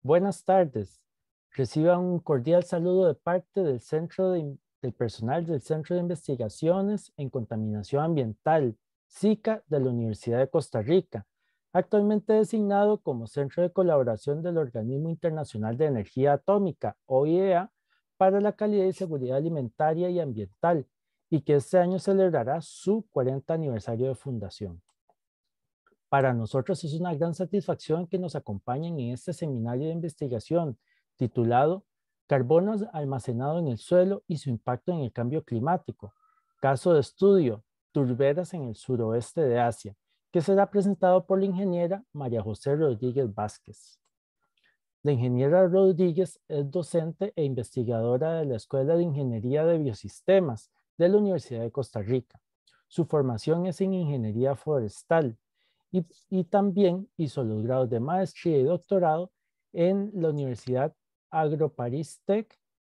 Buenas tardes. Reciba un cordial saludo de parte del personal del Centro de Investigaciones en Contaminación Ambiental, SICA, de la Universidad de Costa Rica, actualmente designado como Centro de Colaboración del Organismo Internacional de Energía Atómica, OIEA, para la calidad y seguridad alimentaria y ambiental, y que este año celebrará su 40 aniversario de fundación. Para nosotros es una gran satisfacción que nos acompañen en este seminario de investigación titulado Carbono almacenado en el suelo y su impacto en el cambio climático. Caso de estudio, turberas en el suroeste de Asia, que será presentado por la ingeniera María José Rodríguez Vázquez. La ingeniera Rodríguez es docente e investigadora de la Escuela de Ingeniería de Biosistemas de la Universidad de Costa Rica. Su formación es en ingeniería forestal y también hizo los grados de maestría y doctorado en la Universidad AgroParis-Tech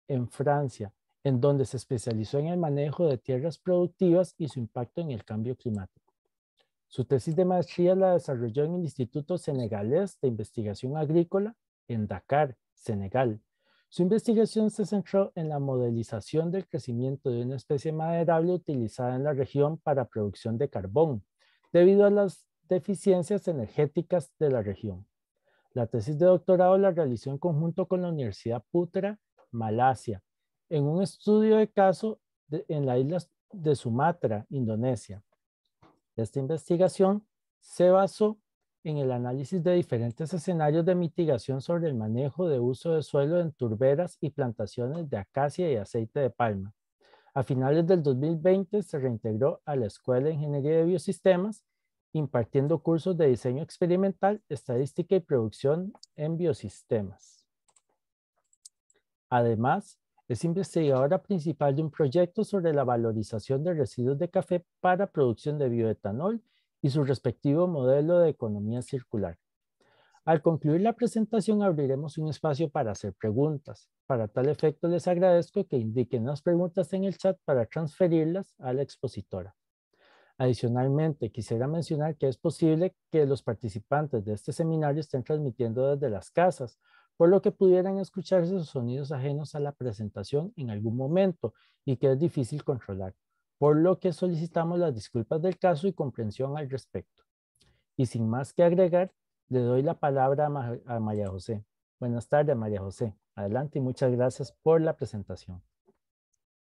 en Francia, en donde se especializó en el manejo de tierras productivas y su impacto en el cambio climático. Su tesis de maestría la desarrolló en el Instituto Senegalés de Investigación Agrícola en Dakar, Senegal. Su investigación se centró en la modelización del crecimiento de una especie maderable utilizada en la región para producción de carbón, debido a las deficiencias energéticas de la región. La tesis de doctorado la realizó en conjunto con la Universidad Putra, Malasia, en un estudio de caso en la isla de Sumatra, Indonesia. Esta investigación se basó en el análisis de diferentes escenarios de mitigación sobre el manejo de uso de suelo en turberas y plantaciones de acacia y aceite de palma. A finales del 2020 se reintegró a la Escuela de Ingeniería de Biosistemas, impartiendo cursos de diseño experimental, estadística y producción en biosistemas. Además, es investigadora principal de un proyecto sobre la valorización de residuos de café para producción de bioetanol y su respectivo modelo de economía circular. Al concluir la presentación, abriremos un espacio para hacer preguntas. Para tal efecto, les agradezco que indiquen las preguntas en el chat para transferirlas a la expositora. Adicionalmente, quisiera mencionar que es posible que los participantes de este seminario estén transmitiendo desde las casas, por lo que pudieran escucharse sus sonidos ajenos a la presentación en algún momento y que es difícil controlar, por lo que solicitamos las disculpas del caso y comprensión al respecto. Y sin más que agregar, le doy la palabra a María José. Buenas tardes, María José. Adelante y muchas gracias por la presentación.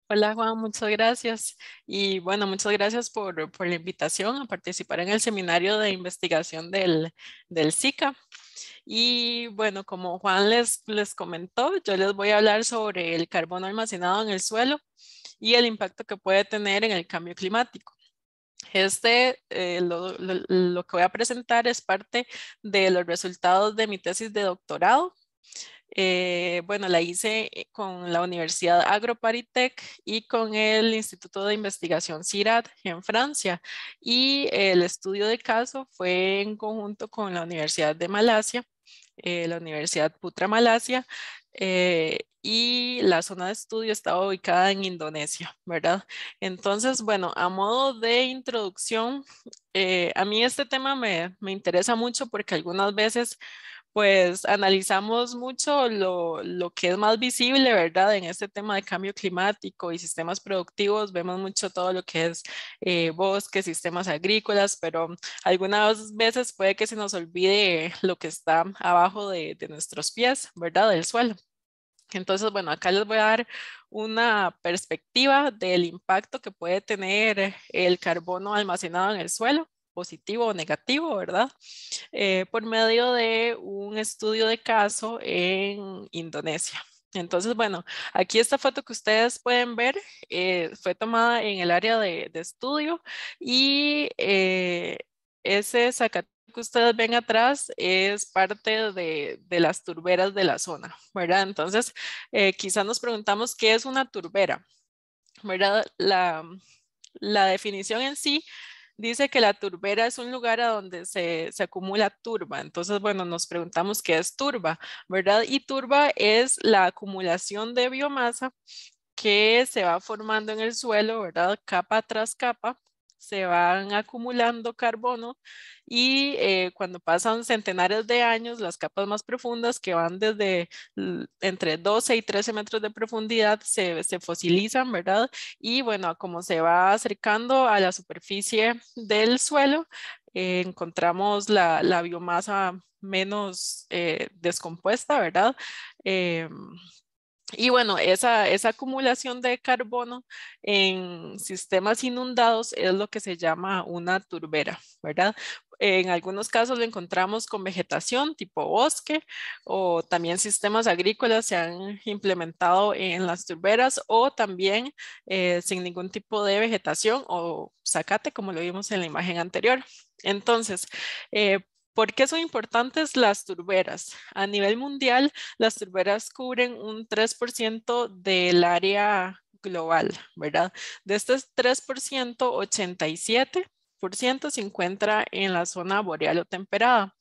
Hola Juan, muchas gracias. Y bueno, muchas gracias por la invitación a participar en el seminario de investigación del SICA. Y bueno, como Juan les comentó, yo les voy a hablar sobre el carbono almacenado en el suelo y el impacto que puede tener en el cambio climático. Lo que voy a presentar es parte de los resultados de mi tesis de doctorado. Bueno, la hice con la Universidad AgroParis-Tech y con el Instituto de Investigación CIRAD en Francia. Y el estudio de caso fue en conjunto con la Universidad de Malasia, la Universidad Putra Malasia, y la zona de estudio estaba ubicada en Indonesia, ¿verdad? Entonces, bueno, a modo de introducción, a mí este tema me interesa mucho porque algunas veces pues analizamos mucho lo que es más visible, ¿verdad? En este tema de cambio climático y sistemas productivos, vemos mucho todo lo que es bosques, sistemas agrícolas, pero algunas veces puede que se nos olvide lo que está abajo de nuestros pies, ¿verdad? Del suelo. Entonces, bueno, acá les voy a dar una perspectiva del impacto que puede tener el carbono almacenado en el suelo, positivo o negativo, ¿verdad? Por medio de un estudio de caso en Indonesia. Entonces, bueno, aquí esta foto que ustedes pueden ver fue tomada en el área de estudio y ese zacate que ustedes ven atrás es parte de las turberas de la zona, ¿verdad? Entonces, quizás nos preguntamos qué es una turbera, ¿verdad? La definición en sí dice que la turbera es un lugar a donde se acumula turba. Entonces, bueno, nos preguntamos qué es turba, ¿verdad? Y turba es la acumulación de biomasa que se va formando en el suelo, ¿verdad? Capa tras capa se van acumulando carbono y cuando pasan centenares de años, las capas más profundas que van desde entre 12 y 13 metros de profundidad se fosilizan, ¿verdad? Y bueno, como se va acercando a la superficie del suelo, encontramos la biomasa menos descompuesta, ¿verdad? Y bueno, esa acumulación de carbono en sistemas inundados es lo que se llama una turbera, ¿verdad? En algunos casos lo encontramos con vegetación tipo bosque o también sistemas agrícolas se han implementado en las turberas o también sin ningún tipo de vegetación o zacate como lo vimos en la imagen anterior. Entonces, ¿por qué son importantes las turberas? A nivel mundial, las turberas cubren un 3% del área global, ¿verdad? De este 3%, 87% se encuentra en la zona boreal o temperada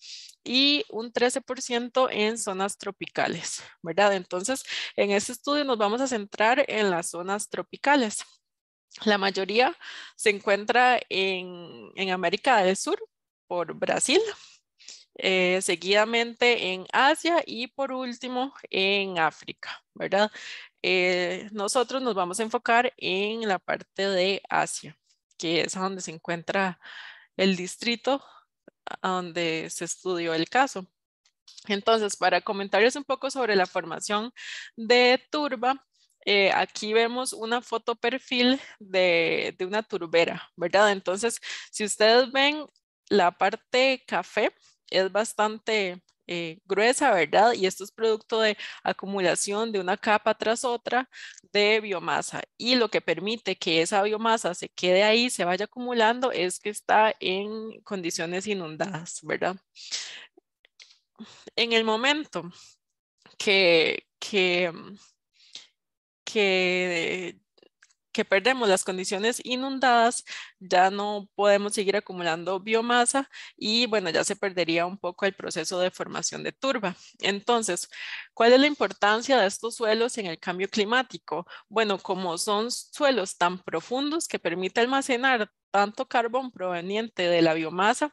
y un 13% en zonas tropicales, ¿verdad? Entonces, en este estudio nos vamos a centrar en las zonas tropicales. La mayoría se encuentra en América del Sur, por Brasil, seguidamente en Asia y por último en África, ¿verdad? Nosotros nos vamos a enfocar en la parte de Asia, que es donde se encuentra el distrito a donde se estudió el caso. Entonces, para comentarles un poco sobre la formación de turba, aquí vemos una foto perfil de una turbera, ¿verdad? Entonces, si ustedes ven la parte café, es bastante gruesa, ¿verdad? Y esto es producto de acumulación de una capa tras otra de biomasa. Y lo que permite que esa biomasa se quede ahí, se vaya acumulando, es que está en condiciones inundadas, ¿verdad? En el momento que que, que perdemos las condiciones inundadas, ya no podemos seguir acumulando biomasa y bueno, ya se perdería un poco el proceso de formación de turba. Entonces, ¿cuál es la importancia de estos suelos en el cambio climático? Bueno, como son suelos tan profundos que permite almacenar tanto carbón proveniente de la biomasa,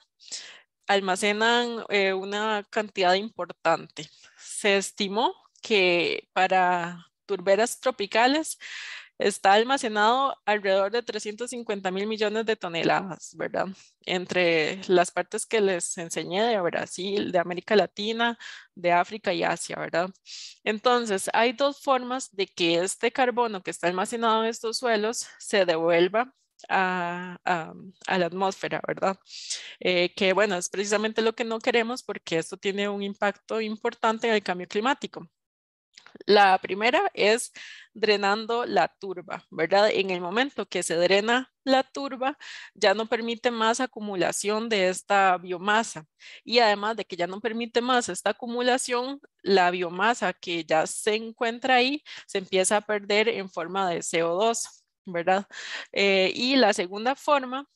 almacenan una cantidad importante. Se estimó que para turberas tropicales está almacenado alrededor de 350.000 millones de toneladas, ¿verdad? Entre las partes que les enseñé de Brasil, de América Latina, de África y Asia, ¿verdad? Entonces, hay dos formas de que este carbono que está almacenado en estos suelos se devuelva a la atmósfera, ¿verdad? Que bueno, es precisamente lo que no queremos porque esto tiene un impacto importante en el cambio climático. La primera es drenando la turba, ¿verdad? En el momento que se drena la turba, ya no permite más acumulación de esta biomasa. Y además de que ya no permite más esta acumulación, la biomasa que ya se encuentra ahí se empieza a perder en forma de CO2, ¿verdad? Y la segunda forma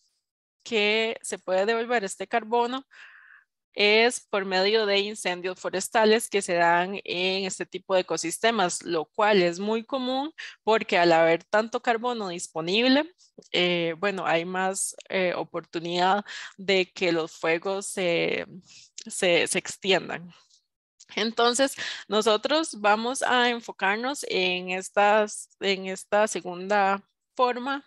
que se puede devolver este carbono es por medio de incendios forestales que se dan en este tipo de ecosistemas, lo cual es muy común porque al haber tanto carbono disponible, bueno, hay más oportunidad de que los fuegos se extiendan. Entonces, nosotros vamos a enfocarnos en esta segunda forma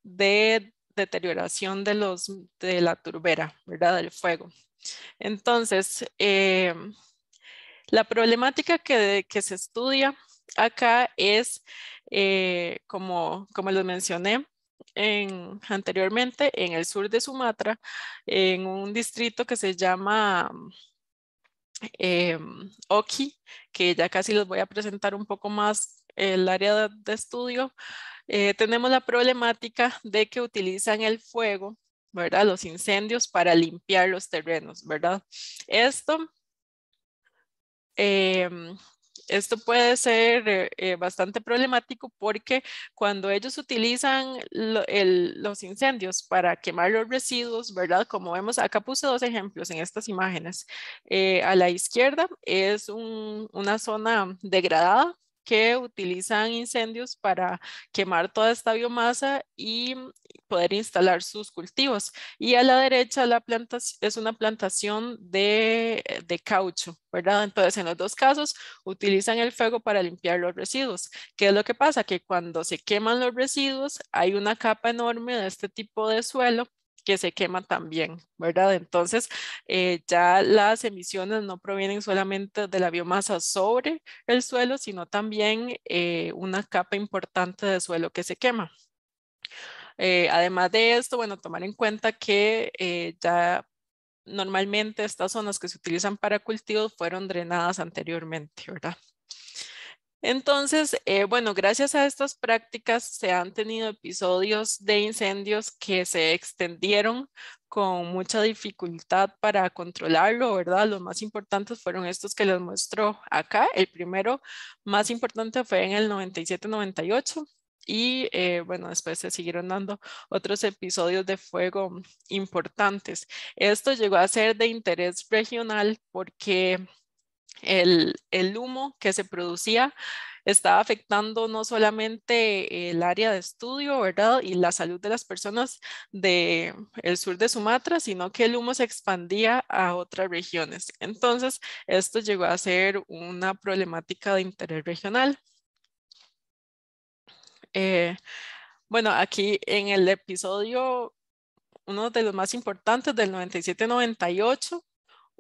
de deterioración de la turbera, ¿verdad? Del fuego. Entonces, la problemática que se estudia acá es, como les mencioné anteriormente, en el sur de Sumatra, en un distrito que se llama Oki, que ya casi les voy a presentar un poco más el área de estudio, tenemos la problemática de que utilizan el fuego, ¿verdad? Los incendios para limpiar los terrenos, ¿verdad? Esto, em, esto puede ser bastante problemático porque cuando ellos utilizan los incendios para quemar los residuos, ¿verdad? Como vemos, acá puse dos ejemplos en estas imágenes. A la izquierda es una zona degradada que utilizan incendios para quemar toda esta biomasa y poder instalar sus cultivos. Y a la derecha es una plantación de caucho, ¿verdad? Entonces, en los dos casos utilizan el fuego para limpiar los residuos. ¿Qué es lo que pasa? Que cuando se queman los residuos, hay una capa enorme de este tipo de suelo que se quema también, ¿verdad? Entonces, ya las emisiones no provienen solamente de la biomasa sobre el suelo, sino también una capa importante de suelo que se quema. Además de esto, bueno, tomar en cuenta que ya normalmente estas zonas que se utilizan para cultivos fueron drenadas anteriormente, ¿verdad? Entonces, bueno, gracias a estas prácticas se han tenido episodios de incendios que se extendieron con mucha dificultad para controlarlo, ¿verdad? Los más importantes fueron estos que les muestro acá. El primero más importante fue en el 97-98 y bueno, después se siguieron dando otros episodios de fuego importantes. Esto llegó a ser de interés regional porque el humo que se producía estaba afectando no solamente el área de estudio, ¿verdad? Y la salud de las personas del sur de Sumatra, sino que el humo se expandía a otras regiones. Entonces, esto llegó a ser una problemática de interés regional. Bueno, aquí en el episodio, uno de los más importantes del 97-98,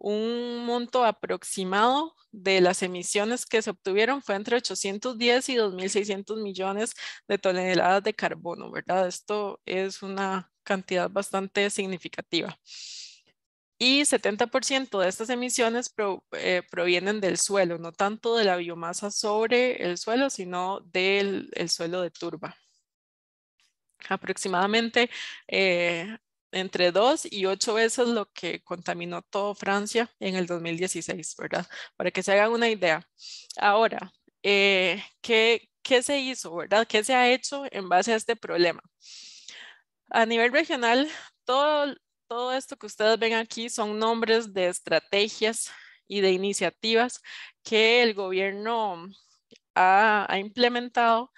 un monto aproximado de las emisiones que se obtuvieron fue entre 810 y 2.600 millones de toneladas de carbono, ¿verdad? Esto es una cantidad bastante significativa. Y 70% de estas emisiones provienen del suelo, no tanto de la biomasa sobre el suelo, sino del suelo de turba. Aproximadamente entre 2 y 8 veces lo que contaminó todo Francia en el 2016, ¿verdad? Para que se hagan una idea. Ahora, ¿qué se hizo, verdad? ¿Qué se ha hecho en base a este problema? A nivel regional, todo esto que ustedes ven aquí son nombres de estrategias y de iniciativas que el gobierno ha implementado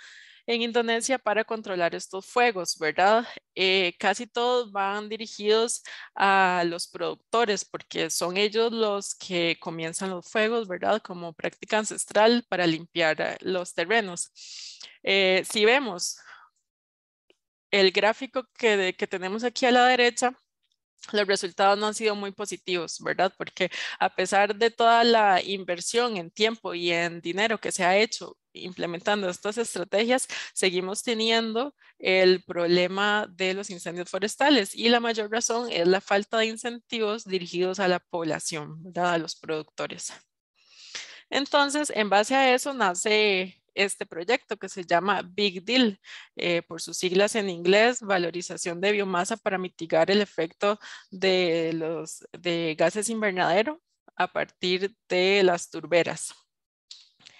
en Indonesia para controlar estos fuegos, ¿verdad? Casi todos van dirigidos a los productores porque son ellos los que comienzan los fuegos, ¿verdad? Como práctica ancestral para limpiar los terrenos. Si vemos el gráfico que tenemos aquí a la derecha, los resultados no han sido muy positivos, ¿verdad? Porque a pesar de toda la inversión en tiempo y en dinero que se ha hecho implementando estas estrategias, seguimos teniendo el problema de los incendios forestales y la mayor razón es la falta de incentivos dirigidos a la población, ¿verdad? A los productores. Entonces, en base a eso nace este proyecto que se llama Big Deal, por sus siglas en inglés, valorización de biomasa para mitigar el efecto de gases invernadero a partir de las turberas.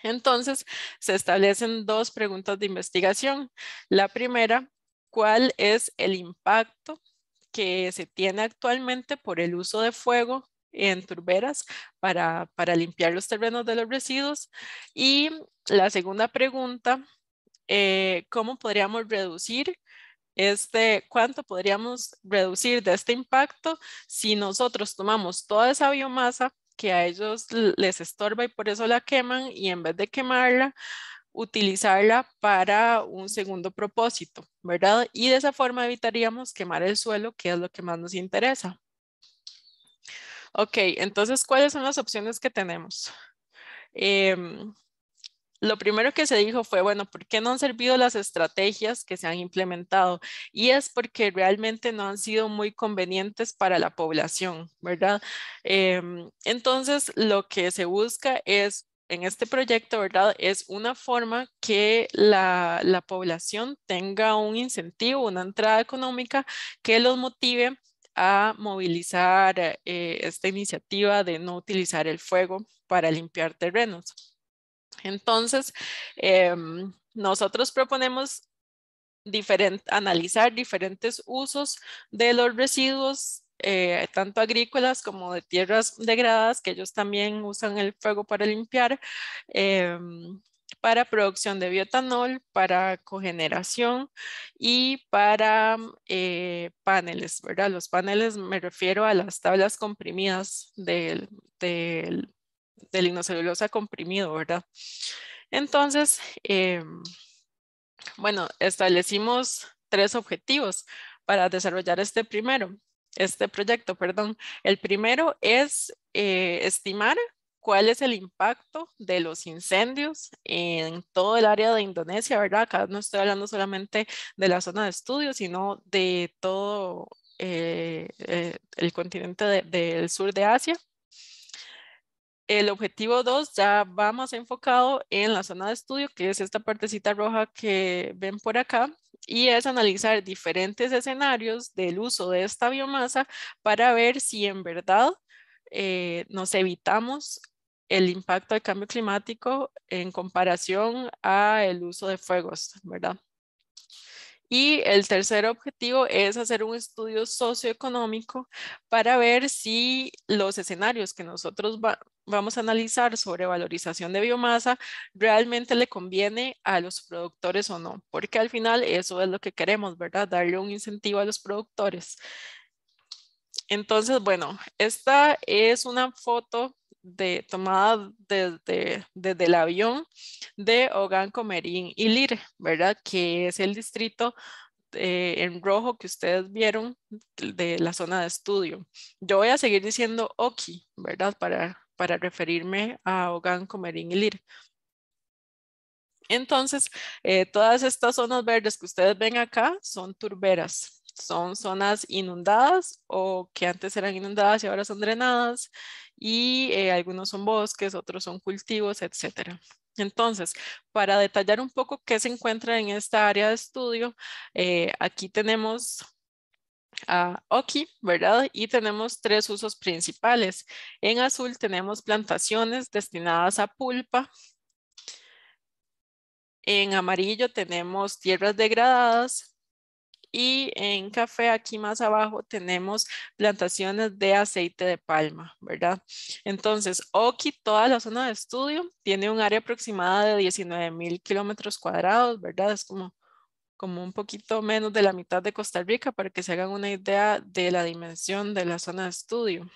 Entonces, se establecen dos preguntas de investigación. La primera, ¿cuál es el impacto que se tiene actualmente por el uso de fuego en turberas para limpiar los terrenos de los residuos? Y la segunda pregunta, ¿cómo podríamos reducir cuánto podríamos reducir de este impacto si nosotros tomamos toda esa biomasa que a ellos les estorba y por eso la queman y en vez de quemarla, utilizarla para un segundo propósito, ¿verdad? Y de esa forma evitaríamos quemar el suelo, que es lo que más nos interesa. Ok, entonces, ¿cuáles son las opciones que tenemos? Lo primero que se dijo fue, bueno, ¿por qué no han servido las estrategias que se han implementado? Y es porque realmente no han sido muy convenientes para la población, ¿verdad? Entonces, lo que se busca es, en este proyecto, ¿verdad? Es una forma que la población tenga un incentivo, una entrada económica que los motive a movilizar esta iniciativa de no utilizar el fuego para limpiar terrenos. Entonces, nosotros proponemos analizar diferentes usos de los residuos, tanto agrícolas como de tierras degradadas, que ellos también usan el fuego para limpiar. para producción de bioetanol, para cogeneración y para paneles, ¿verdad? Los paneles me refiero a las tablas comprimidas del lignocelulosa comprimido, ¿verdad? Entonces, bueno, establecimos 3 objetivos para desarrollar este proyecto, perdón. El primero es estimar cuál es el impacto de los incendios en todo el área de Indonesia, ¿verdad? Acá no estoy hablando solamente de la zona de estudio, sino de todo el continente del sur de Asia. El objetivo 2 ya va más enfocado en la zona de estudio, que es esta partecita roja que ven por acá, y es analizar diferentes escenarios del uso de esta biomasa para ver si en verdad nos evitamos el impacto del cambio climático en comparación a el uso de fuegos, ¿verdad? Y el tercer objetivo es hacer un estudio socioeconómico para ver si los escenarios que nosotros vamos a analizar sobre valorización de biomasa realmente le conviene a los productores o no, porque al final eso es lo que queremos, ¿verdad? Darle un incentivo a los productores. Entonces, bueno, esta es una foto tomada desde el avión de Ogan, Comerín y Lire, ¿verdad? Que es el distrito en rojo que ustedes vieron de la zona de estudio. Yo voy a seguir diciendo Oki, ¿verdad? Para referirme a Ogan, Comerín y Lire. Entonces, todas estas zonas verdes que ustedes ven acá son turberas. Son zonas inundadas o que antes eran inundadas y ahora son drenadas. Y algunos son bosques, otros son cultivos, etcétera. Entonces, para detallar un poco qué se encuentra en esta área de estudio, aquí tenemos a Oki, ¿verdad? Y tenemos 3 usos principales. En azul tenemos plantaciones destinadas a pulpa. En amarillo tenemos tierras degradadas. Y en café, aquí más abajo, tenemos plantaciones de aceite de palma, ¿verdad? Entonces, Oki, toda la zona de estudio, tiene un área aproximada de 19,000 kilómetros cuadrados, ¿verdad? Es como un poquito menos de la mitad de Costa Rica para que se hagan una idea de la dimensión de la zona de estudio.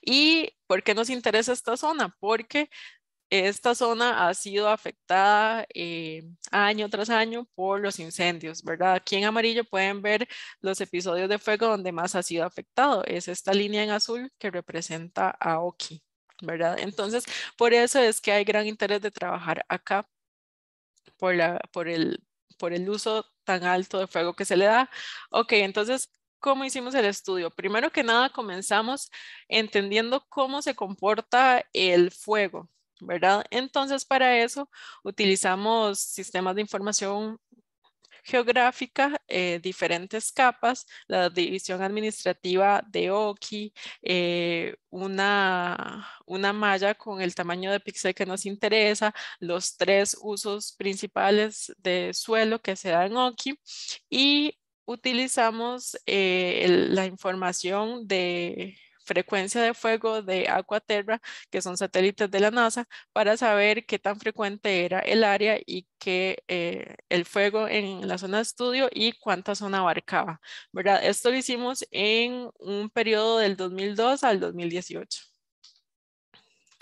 ¿Y por qué nos interesa esta zona? Porque esta zona ha sido afectada año tras año por los incendios, ¿verdad? Aquí en amarillo pueden ver los episodios de fuego donde más ha sido afectado. Es esta línea en azul que representa a Oki, ¿verdad? Entonces, por eso es que hay gran interés de trabajar acá por el uso tan alto de fuego que se le da. Ok, entonces, ¿cómo hicimos el estudio? Primero que nada, comenzamos entendiendo cómo se comporta el fuego, ¿verdad? Entonces, para eso utilizamos sistemas de información geográfica, diferentes capas, la división administrativa de Oki, una malla con el tamaño de píxel que nos interesa, los 3 usos principales de suelo que se da en Oki y utilizamos la información de frecuencia de fuego de Aquaterra, que son satélites de la NASA, para saber qué tan frecuente era el área y qué el fuego en la zona de estudio y cuánta zona abarcaba, ¿verdad? Esto lo hicimos en un periodo del 2002 al 2018.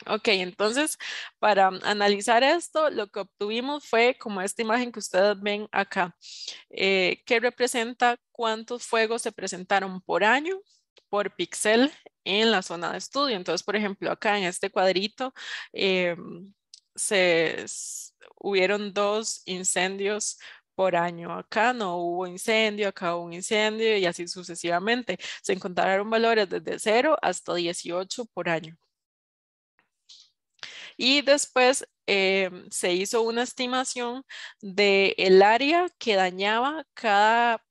Ok, entonces para analizar esto, lo que obtuvimos fue como esta imagen que ustedes ven acá, que representa cuántos fuegos se presentaron por año, por píxel en la zona de estudio. Entonces, por ejemplo, acá en este cuadrito hubieron 2 incendios por año. Acá no hubo incendio, acá hubo un incendio y así sucesivamente. Se encontraron valores desde 0 hasta 18 por año. Y después se hizo una estimación del área que dañaba cada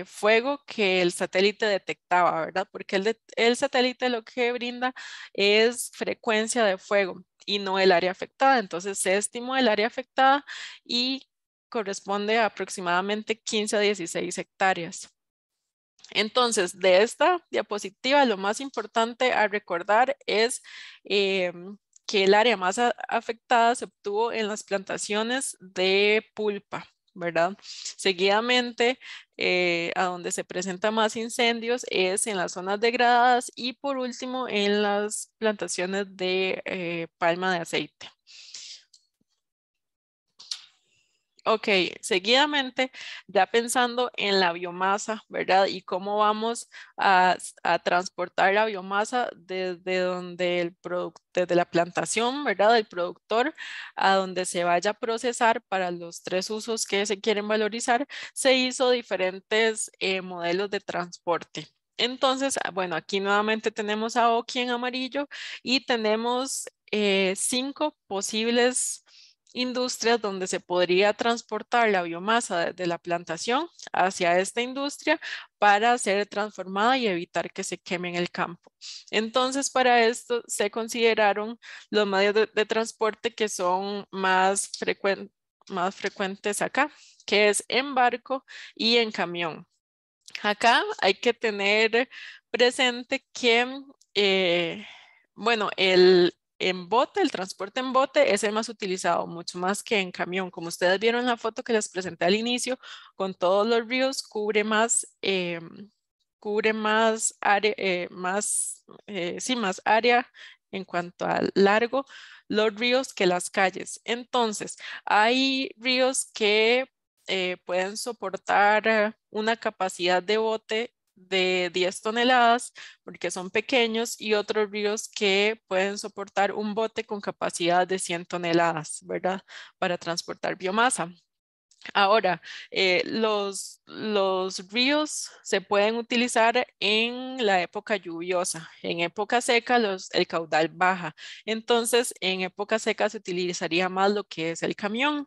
fuego que el satélite detectaba, ¿verdad? Porque el satélite lo que brinda es frecuencia de fuego y no el área afectada. Entonces se estimó el área afectada y corresponde a aproximadamente 15 a 16 hectáreas. Entonces, de esta diapositiva, lo más importante a recordar es que el área más afectada se obtuvo en las plantaciones de pulpa, ¿verdad? Seguidamente, a donde se presentan más incendios es en las zonas degradadas y por último en las plantaciones de palma de aceite. Ok, seguidamente, ya pensando en la biomasa, ¿verdad? Y cómo vamos a transportar la biomasa desde donde desde la plantación, ¿verdad? Del productor a donde se vaya a procesar para los 3 usos que se quieren valorizar, se hizo diferentes modelos de transporte. Entonces, bueno, aquí nuevamente tenemos a Oki en amarillo y tenemos 5 posibles industrias donde se podría transportar la biomasa desde la plantación hacia esta industria para ser transformada y evitar que se queme en el campo. Entonces, para esto se consideraron los medios de transporte que son más frecuentes acá, que es en barco y en camión. Acá hay que tener presente que, bueno, en bote, el transporte en bote es el más utilizado, mucho más que en camión. Como ustedes vieron en la foto que les presenté al inicio, con todos los ríos cubre más área, sí, más área en cuanto al largo, los ríos que las calles. Entonces, hay ríos que pueden soportar una capacidad de bote de 10 toneladas porque son pequeños y otros ríos que pueden soportar un bote con capacidad de 100 toneladas, ¿verdad? Para transportar biomasa. Ahora, los ríos se pueden utilizar en la época lluviosa. En época seca, el caudal baja. Entonces, en época seca se utilizaría más lo que es el camión,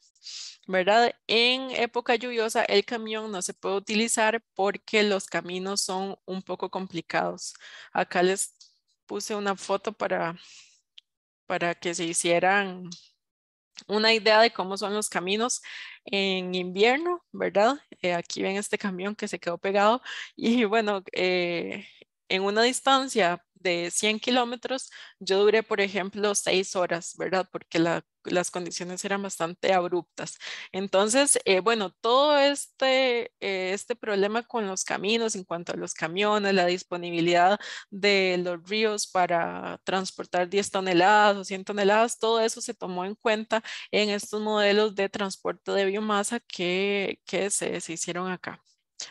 ¿verdad? En época lluviosa, el camión no se puede utilizar porque los caminos son un poco complicados. Acá les puse una foto para que se hicieran una idea de cómo son los caminos en invierno, ¿verdad? Aquí ven este camión que se quedó pegado y bueno, en una distancia de 100 kilómetros, yo duré, por ejemplo, 6 horas, ¿verdad? Porque las condiciones eran bastante abruptas. Entonces, bueno, todo este problema con los caminos en cuanto a los camiones, la disponibilidad de los ríos para transportar 10 toneladas o 100 toneladas, todo eso se tomó en cuenta en estos modelos de transporte de biomasa que se hicieron acá.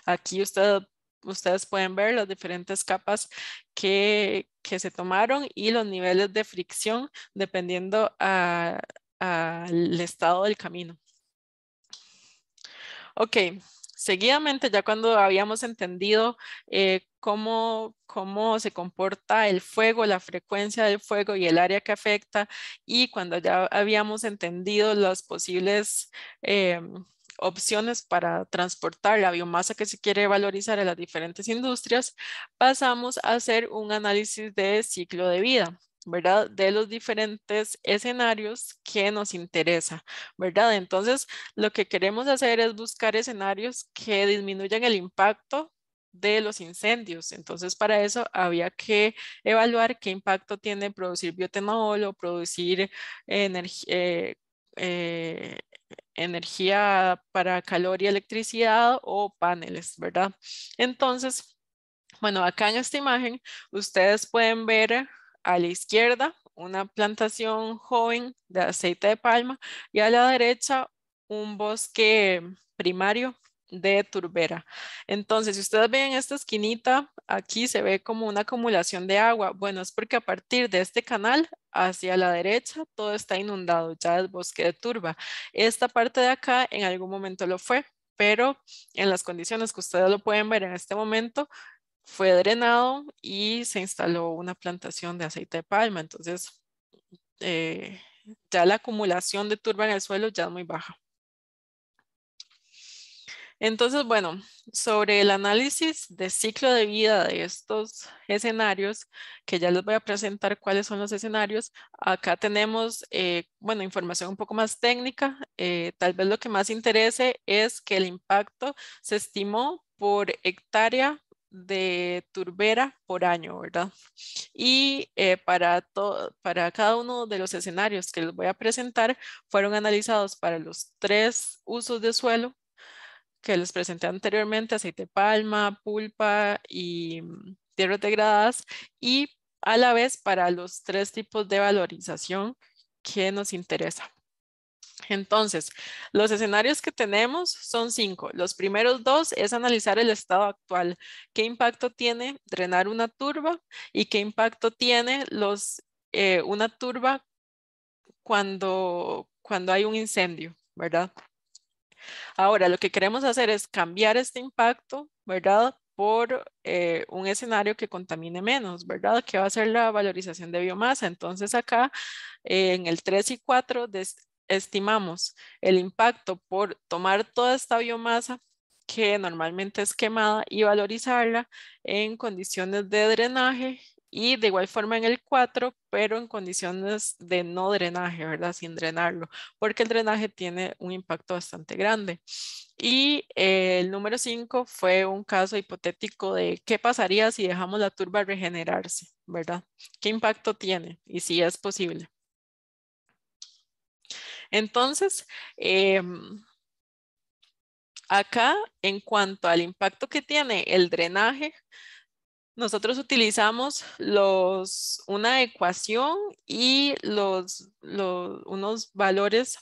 Aquí ustedes pueden ver las diferentes capas que se tomaron y los niveles de fricción dependiendo al estado del camino. Ok, seguidamente ya cuando habíamos entendido cómo se comporta el fuego, la frecuencia del fuego y el área que afecta, y cuando ya habíamos entendido las posibles opciones para transportar la biomasa que se quiere valorizar en las diferentes industrias, pasamos a hacer un análisis de ciclo de vida, ¿verdad? De los diferentes escenarios que nos interesa, ¿verdad? Entonces, lo que queremos hacer es buscar escenarios que disminuyan el impacto de los incendios. Entonces, para eso había que evaluar qué impacto tiene producir bioetanol o producir energía para calor y electricidad o paneles, ¿verdad? Entonces, bueno, acá en esta imagen ustedes pueden ver a la izquierda una plantación joven de aceite de palma y a la derecha un bosque primario de turbera. Entonces, si ustedes ven esta esquinita, aquí se ve como una acumulación de agua. Bueno, es porque a partir de este canal hacia la derecha todo está inundado, ya es bosque de turba. Esta parte de acá en algún momento lo fue, pero en las condiciones que ustedes lo pueden ver en este momento, fue drenado y se instaló una plantación de aceite de palma. Entonces, eh, ya la acumulación de turba en el suelo ya es muy baja. Entonces, bueno, sobre el análisis de ciclo de vida de estos escenarios, que ya les voy a presentar cuáles son los escenarios, acá tenemos, bueno, información un poco más técnica. Tal vez lo que más interese es que el impacto se estimó por hectárea de turbera por año, ¿verdad? Y para cada uno de los escenarios que les voy a presentar, fueron analizados para los 3 usos de suelo que les presenté anteriormente: aceite de palma, pulpa y tierras degradadas, y a la vez para los 3 tipos de valorización que nos interesa. Entonces, los escenarios que tenemos son 5. Los primeros 2 es analizar el estado actual. ¿Qué impacto tiene drenar una turba y qué impacto tiene una turba cuando hay un incendio, ¿verdad? Ahora, lo que queremos hacer es cambiar este impacto, ¿verdad?, por un escenario que contamine menos, ¿verdad?, que va a ser la valorización de biomasa. Entonces acá en el 3 y 4 estimamos el impacto por tomar toda esta biomasa que normalmente es quemada y valorizarla en condiciones de drenaje, y de igual forma en el 4, pero en condiciones de no drenaje, ¿verdad?, sin drenarlo, porque el drenaje tiene un impacto bastante grande. Y el número 5 fue un caso hipotético de qué pasaría si dejamos la turba regenerarse, ¿verdad? ¿Qué impacto tiene? Y si es posible. Entonces, acá, en cuanto al impacto que tiene el drenaje, nosotros utilizamos una ecuación y unos valores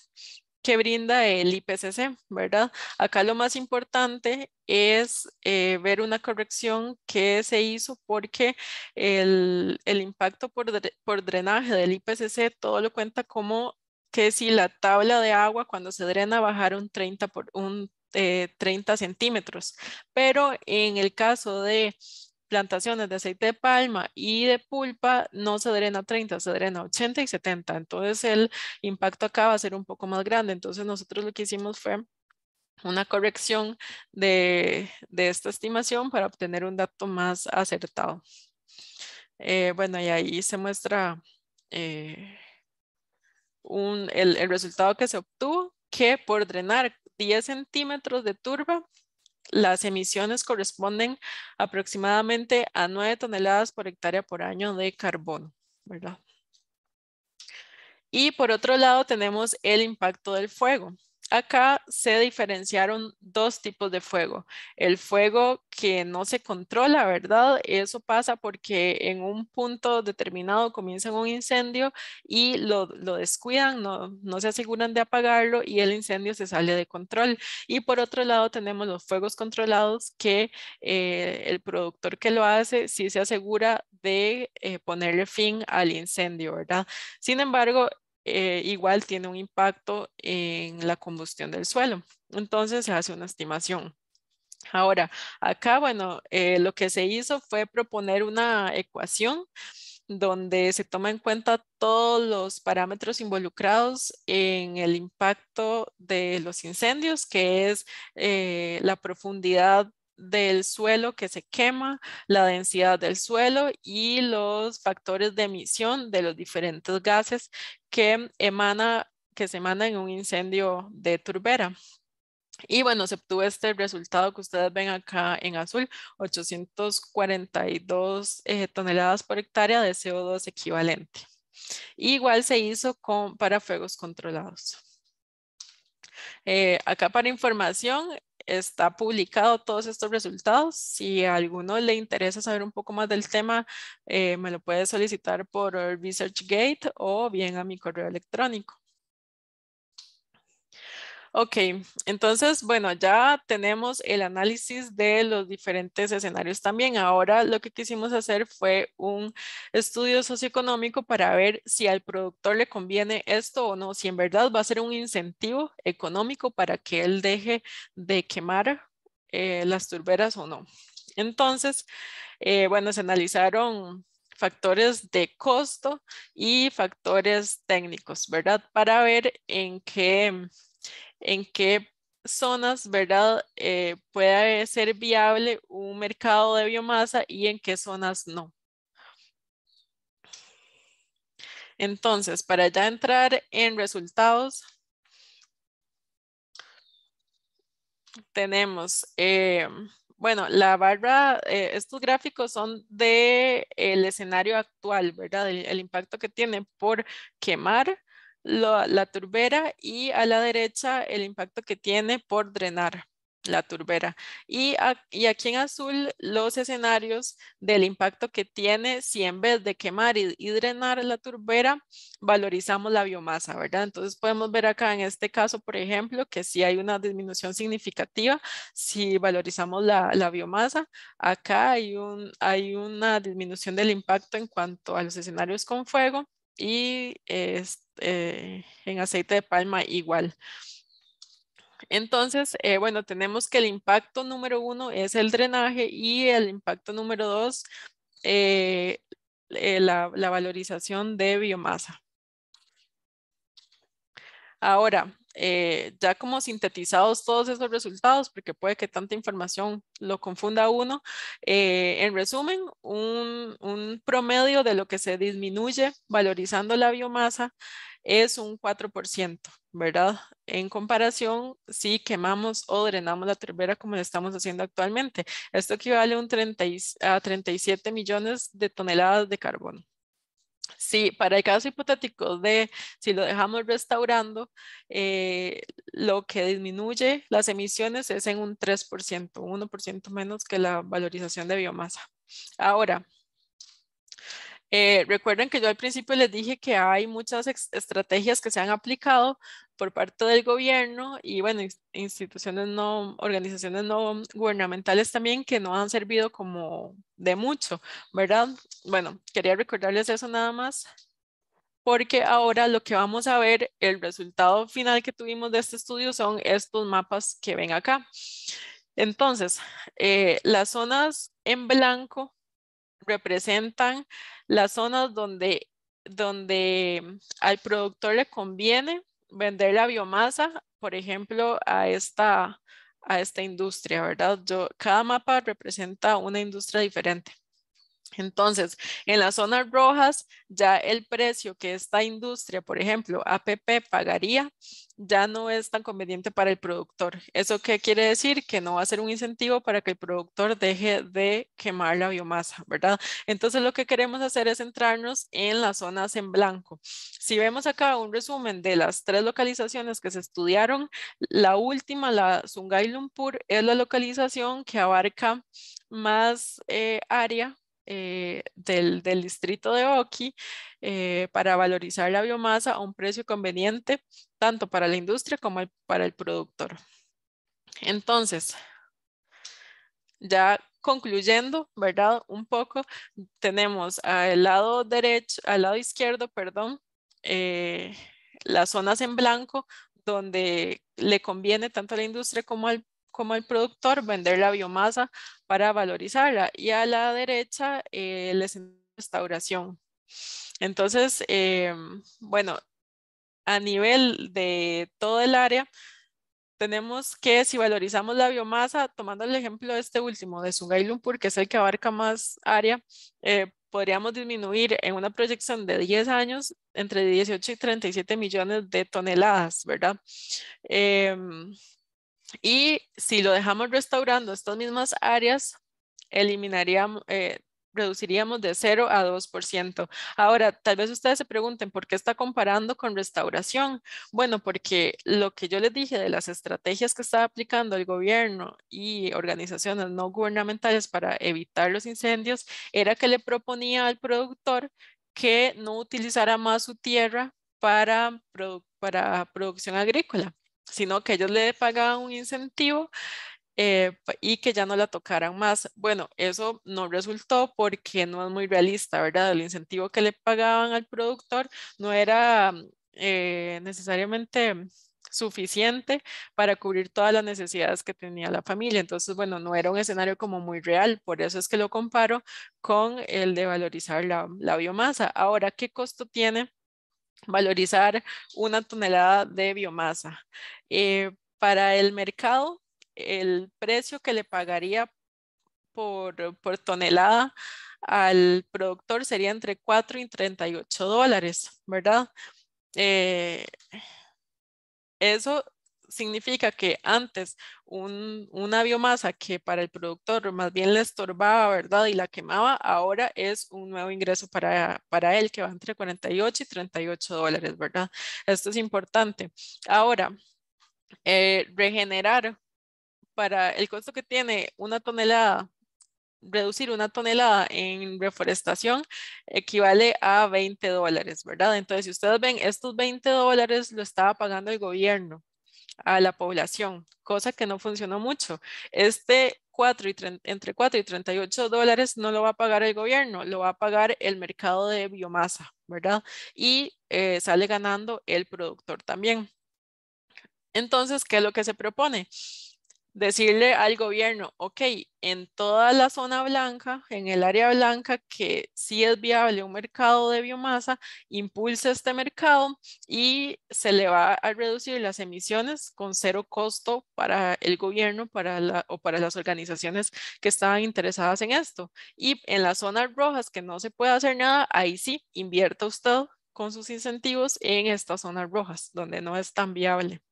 que brinda el IPCC, ¿verdad? Acá lo más importante es ver una corrección que se hizo, porque el impacto por drenaje del IPCC todo lo cuenta como que si la tabla de agua cuando se drena bajara un 30 centímetros, pero en el caso de plantaciones de aceite de palma y de pulpa no se drena 30, se drena 80 y 70. Entonces el impacto acá va a ser un poco más grande. Entonces nosotros lo que hicimos fue una corrección de esta estimación para obtener un dato más acertado. Bueno, y ahí se muestra el resultado que se obtuvo, que por drenar 10 centímetros de turba, las emisiones corresponden aproximadamente a 9 toneladas por hectárea por año de carbono, ¿verdad? Y por otro lado tenemos el impacto del fuego. Acá se diferenciaron 2 tipos de fuego. El fuego que no se controla, ¿verdad? Eso pasa porque en un punto determinado comienzan un incendio y lo descuidan, no se aseguran de apagarlo y el incendio se sale de control. Y por otro lado tenemos los fuegos controlados, que el productor que lo hace sí se asegura de ponerle fin al incendio, ¿verdad? Sin embargo, igual tiene un impacto en la combustión del suelo. Entonces se hace una estimación. Ahora, acá, bueno, lo que se hizo fue proponer una ecuación donde se toma en cuenta todos los parámetros involucrados en el impacto de los incendios, que es la profundidad del suelo que se quema, la densidad del suelo y los factores de emisión de los diferentes gases que se emanan en un incendio de turbera. Y bueno, se obtuvo este resultado que ustedes ven acá en azul: 842 toneladas por hectárea de CO2 equivalente. Igual se hizo para fuegos controlados. Acá, para información, está publicado todos estos resultados. Si a alguno le interesa saber un poco más del tema, me lo puede solicitar por ResearchGate o bien a mi correo electrónico. Ok, entonces, bueno, ya tenemos el análisis de los diferentes escenarios también. Ahora lo que quisimos hacer fue un estudio socioeconómico para ver si al productor le conviene esto o no, si en verdad va a ser un incentivo económico para que él deje de quemar las turberas o no. Entonces, bueno, se analizaron factores de costo y factores técnicos, ¿verdad? Para ver en qué zonas, ¿verdad? Puede ser viable un mercado de biomasa y en qué zonas no. Entonces, para ya entrar en resultados, tenemos Bueno, la barra, estos gráficos son del escenario actual, ¿verdad? El impacto que tiene por quemar la turbera, y a la derecha el impacto que tiene por drenar la turbera. Y aquí en azul los escenarios del impacto que tiene si en vez de quemar y drenar la turbera, valorizamos la biomasa, ¿verdad? Entonces podemos ver acá en este caso, por ejemplo, que sí hay una disminución significativa si valorizamos la biomasa. Acá hay una disminución del impacto en cuanto a los escenarios con fuego, y en aceite de palma igual. Entonces, bueno, tenemos que el impacto número 1 es el drenaje, y el impacto número 2, la valorización de biomasa. Ahora, ya como sintetizados todos esos resultados, porque puede que tanta información lo confunda a uno, en resumen, un promedio de lo que se disminuye valorizando la biomasa es un 4%, ¿verdad? En comparación, si quemamos o drenamos la turbera como lo estamos haciendo actualmente. Esto equivale a 37 millones de toneladas de carbono. Sí, para el caso hipotético de si lo dejamos restaurando, lo que disminuye las emisiones es en un 3%, 1% menos que la valorización de biomasa. Ahora, recuerden que yo al principio les dije que hay muchas estrategias que se han aplicado por parte del gobierno y, bueno, organizaciones no gubernamentales también, que no han servido como de mucho, ¿verdad? Bueno, quería recordarles eso nada más, porque ahora lo que vamos a ver, el resultado final que tuvimos de este estudio, son estos mapas que ven acá. Entonces, las zonas en blanco representan las zonas donde al productor le conviene vender la biomasa, por ejemplo, a esta industria, ¿verdad? Cada mapa representa una industria diferente. Entonces, en las zonas rojas, ya el precio que esta industria, por ejemplo, APP, pagaría, ya no es tan conveniente para el productor. ¿Eso qué quiere decir? Que no va a ser un incentivo para que el productor deje de quemar la biomasa, ¿verdad? Entonces, lo que queremos hacer es centrarnos en las zonas en blanco. Si vemos acá un resumen de las 3 localizaciones que se estudiaron, la última, la Sungay Lumpur, es la localización que abarca más área del distrito de Oki, para valorizar la biomasa a un precio conveniente tanto para la industria como para el productor. Entonces, ya concluyendo, ¿verdad? Un poco, tenemos al lado derecho, al lado izquierdo, perdón, las zonas en blanco donde le conviene tanto a la industria como al productor vender la biomasa para valorizarla, y a la derecha la restauración. Entonces, bueno, a nivel de todo el área, tenemos que, si valorizamos la biomasa, tomando el ejemplo de este último, de Sungay Lumpur, que es el que abarca más área, podríamos disminuir en una proyección de 10 años entre 18 y 37 millones de toneladas, ¿verdad? Y si lo dejamos restaurando estas mismas áreas, reduciríamos de 0 a 2%. Ahora, tal vez ustedes se pregunten, ¿por qué está comparando con restauración? Bueno, porque lo que yo les dije de las estrategias que está aplicando el gobierno y organizaciones no gubernamentales para evitar los incendios, era que le proponía al productor que no utilizara más su tierra para producción agrícola, sino que ellos le pagaban un incentivo, y que ya no la tocaran más. Bueno, eso no resultó porque no es muy realista, ¿verdad? El incentivo que le pagaban al productor no era necesariamente suficiente para cubrir todas las necesidades que tenía la familia. Entonces, bueno, no era un escenario como muy real. Por eso es que lo comparo con el de valorizar la biomasa. Ahora, ¿qué costo tiene valorizar una tonelada de biomasa? Para el mercado, el precio que le pagaría por tonelada al productor sería entre 4 y 38 dólares, ¿verdad? Eso significa que antes una biomasa que para el productor más bien le estorbaba, ¿verdad? Y la quemaba, ahora es un nuevo ingreso para él que va entre 48 y 38 dólares, ¿verdad? Esto es importante. Ahora, regenerar para el costo que tiene una tonelada, reducir una tonelada en reforestación equivale a 20 dólares, ¿verdad? Entonces, si ustedes ven, estos 20 dólares lo estaba pagando el gobierno a la población, cosa que no funcionó mucho. Entre 4 y 38 dólares no lo va a pagar el gobierno, lo va a pagar el mercado de biomasa, ¿verdad? Y sale ganando el productor también. Entonces, ¿qué es lo que se propone? Decirle al gobierno, ok, en toda la zona blanca, en el área blanca, que sí es viable un mercado de biomasa, impulsa este mercado y se le va a reducir las emisiones con cero costo para el gobierno o para las organizaciones que estaban interesadas en esto. Y en las zonas rojas que no se puede hacer nada, ahí sí, invierta usted con sus incentivos en estas zonas rojas, donde no es tan viable.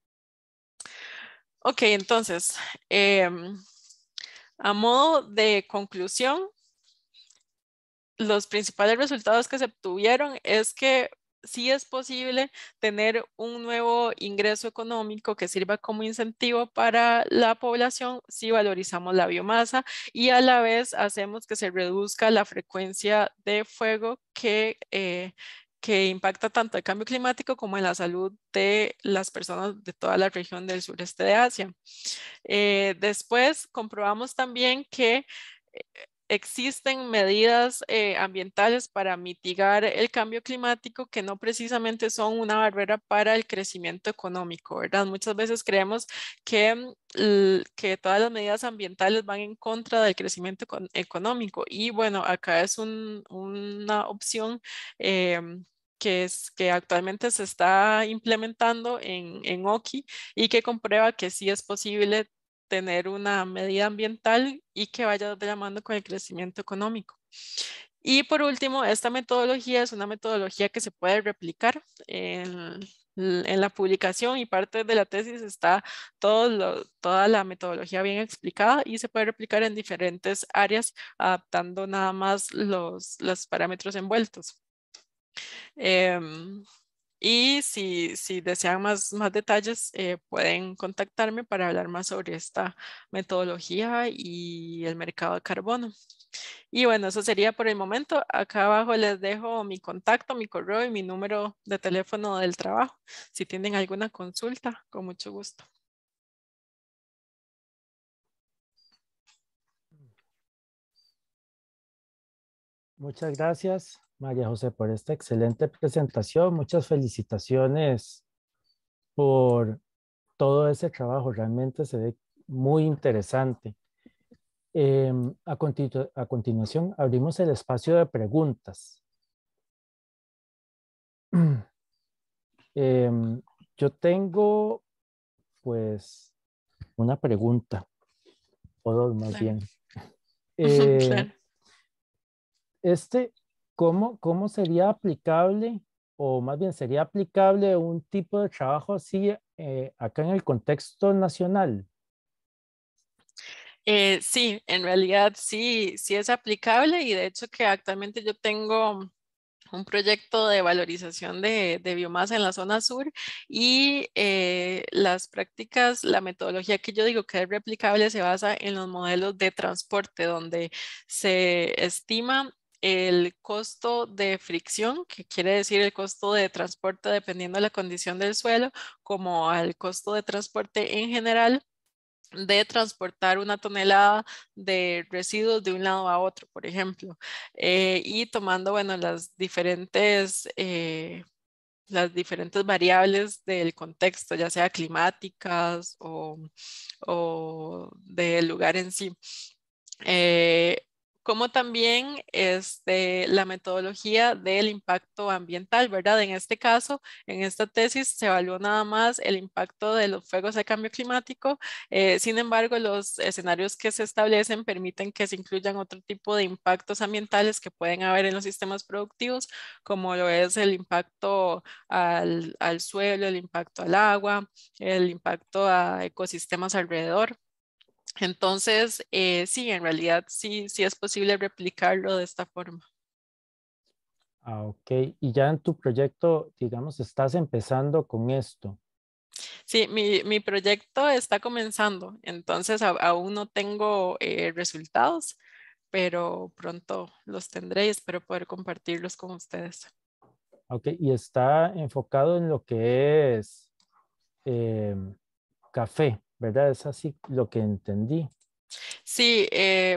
Ok, entonces, a modo de conclusión, los principales resultados que se obtuvieron es que sí es posible tener un nuevo ingreso económico que sirva como incentivo para la población si valorizamos la biomasa y a la vez hacemos que se reduzca la frecuencia de fuego que impacta tanto el cambio climático como en la salud de las personas de toda la región del sureste de Asia. Después comprobamos también que existen medidas ambientales para mitigar el cambio climático que no precisamente son una barrera para el crecimiento económico, ¿verdad? Muchas veces creemos que todas las medidas ambientales van en contra del crecimiento económico y bueno, acá es una opción que actualmente se está implementando en OKI y que comprueba que sí es posible tener una medida ambiental y que vaya de la mano con el crecimiento económico. Y por último, esta metodología es una metodología que se puede replicar en la publicación y parte de la tesis está toda la metodología bien explicada y se puede replicar en diferentes áreas adaptando nada más los parámetros envueltos. Y si desean más detalles, pueden contactarme para hablar más sobre esta metodología y el mercado de carbono. Y bueno, eso sería por el momento. Acá abajo les dejo mi contacto, mi correo y mi número de teléfono del trabajo. Si tienen alguna consulta, con mucho gusto. Muchas gracias, María José, por esta excelente presentación. Muchas felicitaciones por todo ese trabajo. Realmente se ve muy interesante. A continuación, abrimos el espacio de preguntas. Yo tengo, pues, una pregunta, o dos más Claro. bien. Eh, Claro. este, ¿cómo sería aplicable, o más bien sería aplicable un tipo de trabajo así acá en el contexto nacional? Sí, en realidad sí es aplicable y de hecho que actualmente yo tengo un proyecto de valorización de biomasa en la zona sur y las prácticas, la metodología que yo digo que es replicable se basa en los modelos de transporte donde se estima el costo de fricción, que quiere decir el costo de transporte dependiendo de la condición del suelo, como al costo de transporte en general de transportar una tonelada de residuos de un lado a otro, por ejemplo, y tomando, bueno, las diferentes variables del contexto, ya sea climáticas o del lugar en sí. Eh, como también la metodología del impacto ambiental, ¿verdad? En este caso, en esta tesis se evaluó nada más el impacto de los fuegos de cambio climático. Sin embargo, los escenarios que se establecen permiten que se incluyan otro tipo de impactos ambientales que pueden haber en los sistemas productivos, como lo es el impacto al suelo, el impacto al agua, el impacto a ecosistemas alrededor. Entonces, sí, en realidad sí es posible replicarlo de esta forma. Ah, ok. Y ya en tu proyecto, digamos, estás empezando con esto. Sí, mi proyecto está comenzando, entonces aún no tengo resultados, pero pronto los tendré y espero poder compartirlos con ustedes. Ok, y está enfocado en lo que es café, ¿verdad? Es así lo que entendí. Sí,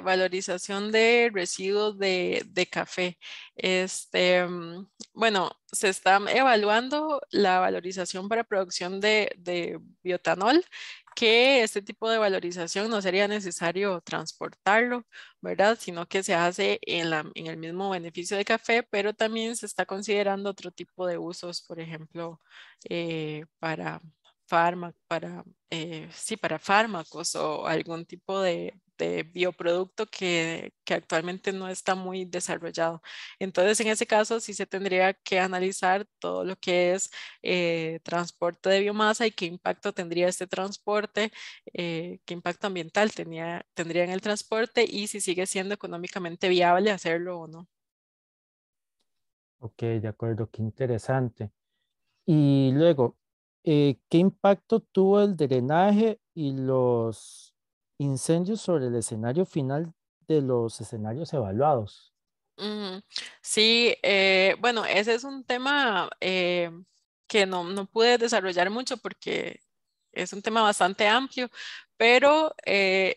valorización de residuos de café. Bueno, se está evaluando la valorización para producción de biotanol, que este tipo de valorización no sería necesario transportarlo, ¿verdad? Sino que se hace en el mismo beneficio de café, pero también se está considerando otro tipo de usos, por ejemplo, para sí, para fármacos o algún tipo de bioproducto que actualmente no está muy desarrollado. Entonces, en ese caso, sí se tendría que analizar todo lo que es transporte de biomasa y qué impacto tendría este transporte, qué impacto ambiental tendría en el transporte y si sigue siendo económicamente viable hacerlo o no. Ok, de acuerdo, qué interesante. Y luego, ¿qué impacto tuvo el drenaje y los incendios sobre el escenario final de los escenarios evaluados? Ujú. Sí, bueno, ese es un tema que no pude desarrollar mucho porque es un tema bastante amplio, pero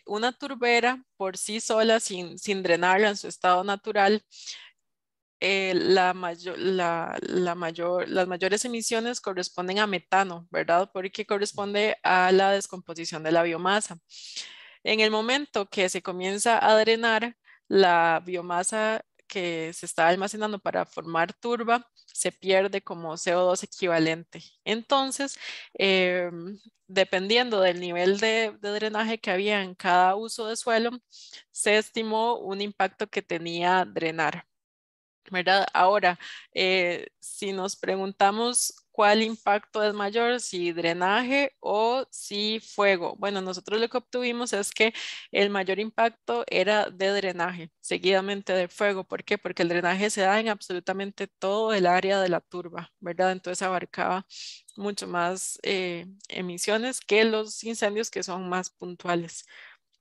una turbera por sí sola, sin drenarla en su estado natural, las mayores emisiones corresponden a metano, ¿verdad? Porque corresponde a la descomposición de la biomasa. En el momento que se comienza a drenar, la biomasa que se está almacenando para formar turba se pierde como CO2 equivalente. Entonces, dependiendo del nivel de drenaje que había en cada uso de suelo, se estimó un impacto que tenía drenar. ¿Verdad? Ahora, si nos preguntamos cuál impacto es mayor, si drenaje o si fuego. Bueno, nosotros lo que obtuvimos es que el mayor impacto era de drenaje, seguidamente de fuego. ¿Por qué? Porque el drenaje se da en absolutamente todo el área de la turba, ¿verdad? Entonces abarcaba mucho más emisiones que los incendios que son más puntuales.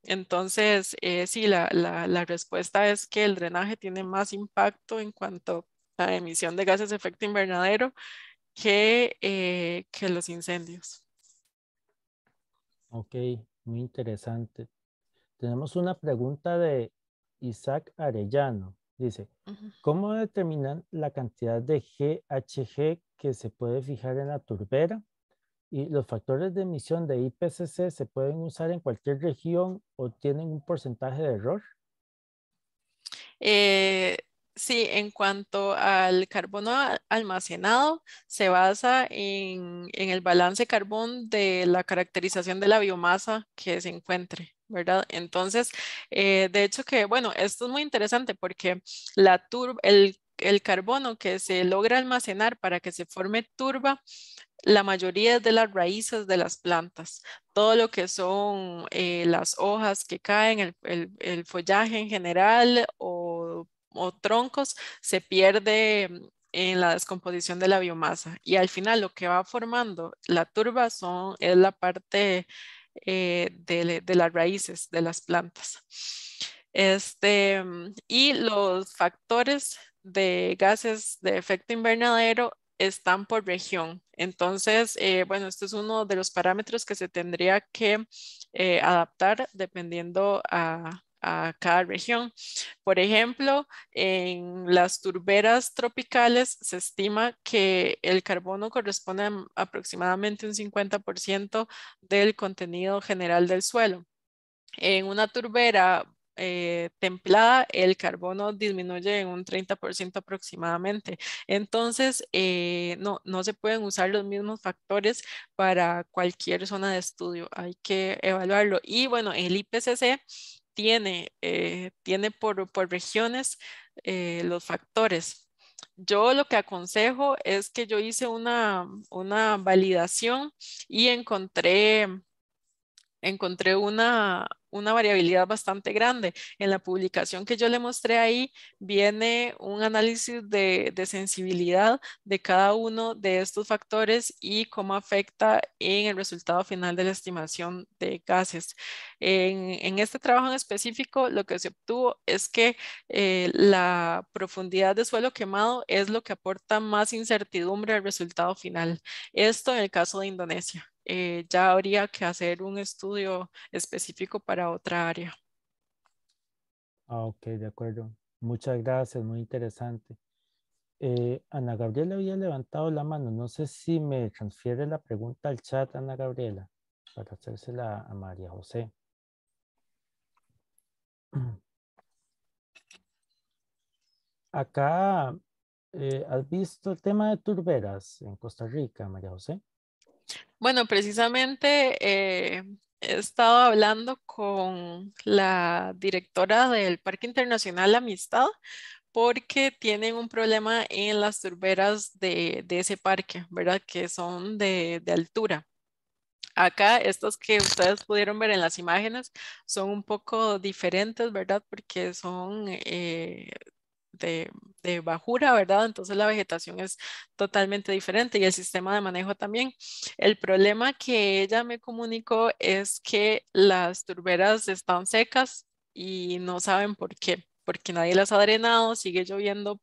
Entonces, sí, la respuesta es que el drenaje tiene más impacto en cuanto a emisión de gases de efecto invernadero que los incendios. Ok, muy interesante. Tenemos una pregunta de Isaac Arellano. Dice, Ujú. ¿cómo determinan la cantidad de GHG que se puede fijar en la turbera? ¿Y los factores de emisión de IPCC se pueden usar en cualquier región o tienen un porcentaje de error? Eh, sí, en cuanto al carbono almacenado, se basa en el balance carbón de la caracterización de la biomasa que se encuentre, ¿verdad? Entonces, de hecho que, bueno, esto es muy interesante porque el carbono que se logra almacenar para que se forme turba, la mayoría es de las raíces de las plantas. Todo lo que son las hojas que caen, el follaje en general o troncos, se pierde en la descomposición de la biomasa. Y al final lo que va formando la turba es la parte de las raíces de las plantas. Y los factores de gases de efecto invernadero están por región. Entonces, bueno, este es uno de los parámetros que se tendría que adaptar dependiendo a cada región. Por ejemplo, en las turberas tropicales se estima que el carbono corresponde a aproximadamente un 50% del contenido general del suelo. En una turbera templada, el carbono disminuye en un 30% aproximadamente. Entonces, no se pueden usar los mismos factores para cualquier zona de estudio. Hay que evaluarlo. Y bueno, el IPCC tiene por regiones los factores. Yo lo que aconsejo es que yo hice una validación y encontré una variabilidad bastante grande. En la publicación que yo le mostré ahí viene un análisis de sensibilidad de cada uno de estos factores y cómo afecta en el resultado final de la estimación de gases. En este trabajo en específico, lo que se obtuvo es que la profundidad de suelo quemado es lo que aporta más incertidumbre al resultado final. Esto en el caso de Indonesia. Ya habría que hacer un estudio específico para otra área. Ah, ok, de acuerdo. Muchas gracias, muy interesante. Ana Gabriela había levantado la mano. No sé si me transfiere la pregunta al chat, Ana Gabriela, para hacérsela a María José. Acá, ¿has visto el tema de turberas en Costa Rica, María José? Bueno, precisamente he estado hablando con la directora del Parque Internacional Amistad porque tienen un problema en las turberas de ese parque, ¿verdad? Que son de altura. Acá, estos que ustedes pudieron ver en las imágenes son un poco diferentes, ¿verdad? Porque son de, de bajura, ¿verdad? Entonces la vegetación es totalmente diferente y el sistema de manejo también. El problema que ella me comunicó es que las turberas están secas y no saben por qué, porque nadie las ha drenado, sigue lloviendo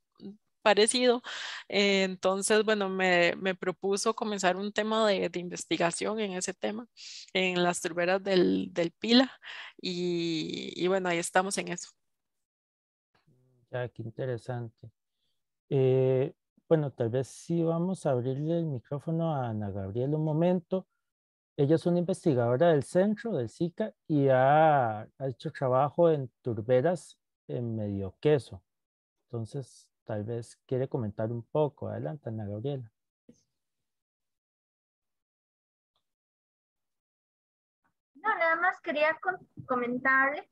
parecido. Entonces, bueno, me propuso comenzar un tema de investigación en ese tema, en las turberas del Pila, y bueno, ahí estamos en eso. Ya, qué interesante. Eh, bueno, tal vez sí vamos a abrirle el micrófono a Ana Gabriela un momento. Ella es una investigadora del centro, del SICA, y ha hecho trabajo en turberas en Medio Queso. Entonces, tal vez quiere comentar un poco. Adelante, Ana Gabriela. No, nada más quería comentarle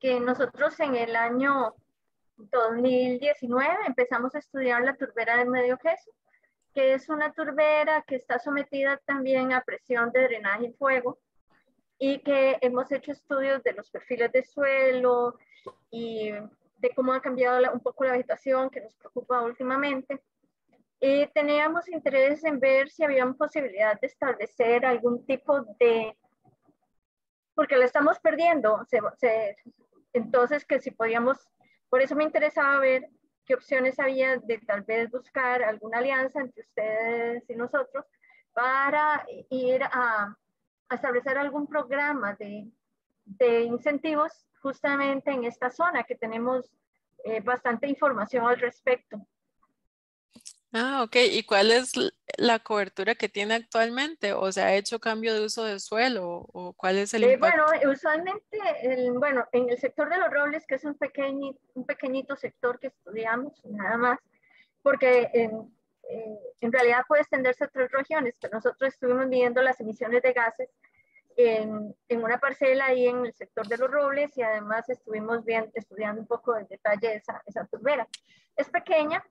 que nosotros en el año 2019 empezamos a estudiar la turbera del Medio Queso, que es una turbera que está sometida también a presión de drenaje y fuego, y que hemos hecho estudios de los perfiles de suelo y de cómo ha cambiado un poco la vegetación, que nos preocupa últimamente. Y teníamos interés en ver si había posibilidad de establecer algún tipo de, porque la estamos perdiendo, entonces que si podíamos, por eso me interesaba ver qué opciones había de tal vez buscar alguna alianza entre ustedes y nosotros para ir a establecer algún programa de incentivos justamente en esta zona que tenemos bastante información al respecto. Ah, ok. ¿Y cuál es la cobertura que tiene actualmente? ¿O se ha hecho cambio de uso de suelo? ¿O cuál es el Bueno, impacto? usualmente, bueno, en el sector de los robles, que es un pequeñito sector que estudiamos, nada más, porque en realidad puede extenderse a otras regiones, pero nosotros estuvimos midiendo las emisiones de gases en una parcela ahí en el sector de los robles y además estuvimos estudiando un poco en detalle esa turbera. Es pequeña,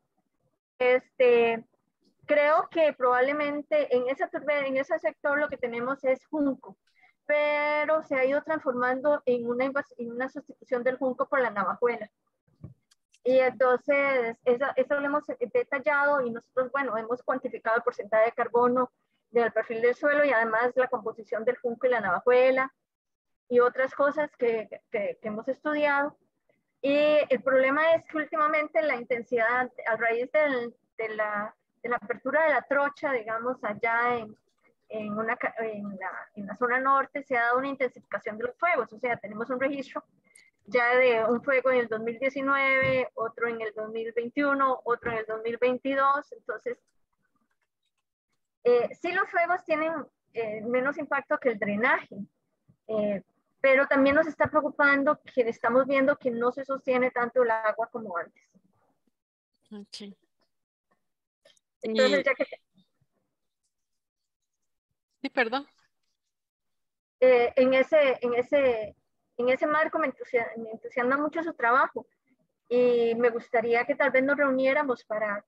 creo que probablemente en esa turbera, en ese sector lo que tenemos es junco, pero se ha ido transformando en una sustitución del junco por la navajuela. Y entonces, eso lo hemos detallado y nosotros, bueno, hemos cuantificado el porcentaje de carbono del perfil del suelo y además la composición del junco y la navajuela y otras cosas que hemos estudiado. Y el problema es que últimamente la intensidad, a raíz de la apertura de la trocha, digamos, allá en la zona norte, se ha dado una intensificación de los fuegos. O sea, tenemos un registro ya de un fuego en el 2019, otro en el 2021, otro en el 2022. Entonces, sí los fuegos tienen menos impacto que el drenaje, pero también nos está preocupando que estamos viendo que no se sostiene tanto el agua como antes. Okay. Entonces, ya que Sí, perdón. en ese marco me entusiasma mucho su trabajo y me gustaría que tal vez nos reuniéramos para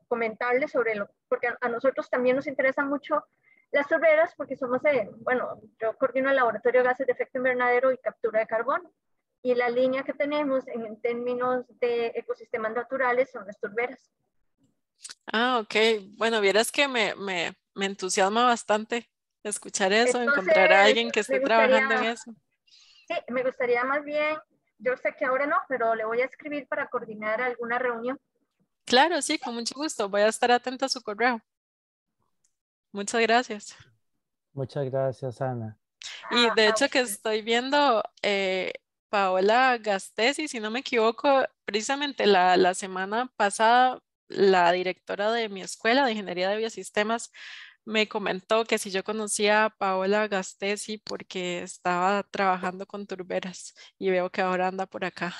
comentarles sobre porque a nosotros también nos interesan mucho las turberas porque somos, bueno, yo coordino el laboratorio de gases de efecto invernadero y captura de carbono. Y la línea que tenemos en términos de ecosistemas naturales son las turberas. Ah, ok. Bueno, vieras que me entusiasma bastante escuchar eso, Entonces, encontrar a alguien que esté me gustaría, trabajando en eso. sí, me gustaría más bien, yo sé que ahora no, pero le voy a escribir para coordinar alguna reunión. Claro, sí, con mucho gusto. Voy a estar atenta a su correo. Muchas gracias. Muchas gracias, Ana. Y de hecho que Usted. estoy viendo Paola Gastesi, si no me equivoco, precisamente la semana pasada, la directora de mi escuela de Ingeniería de Biosistemas me comentó que si yo conocía a Paola Gastesi porque estaba trabajando con turberas y veo que ahora anda por acá.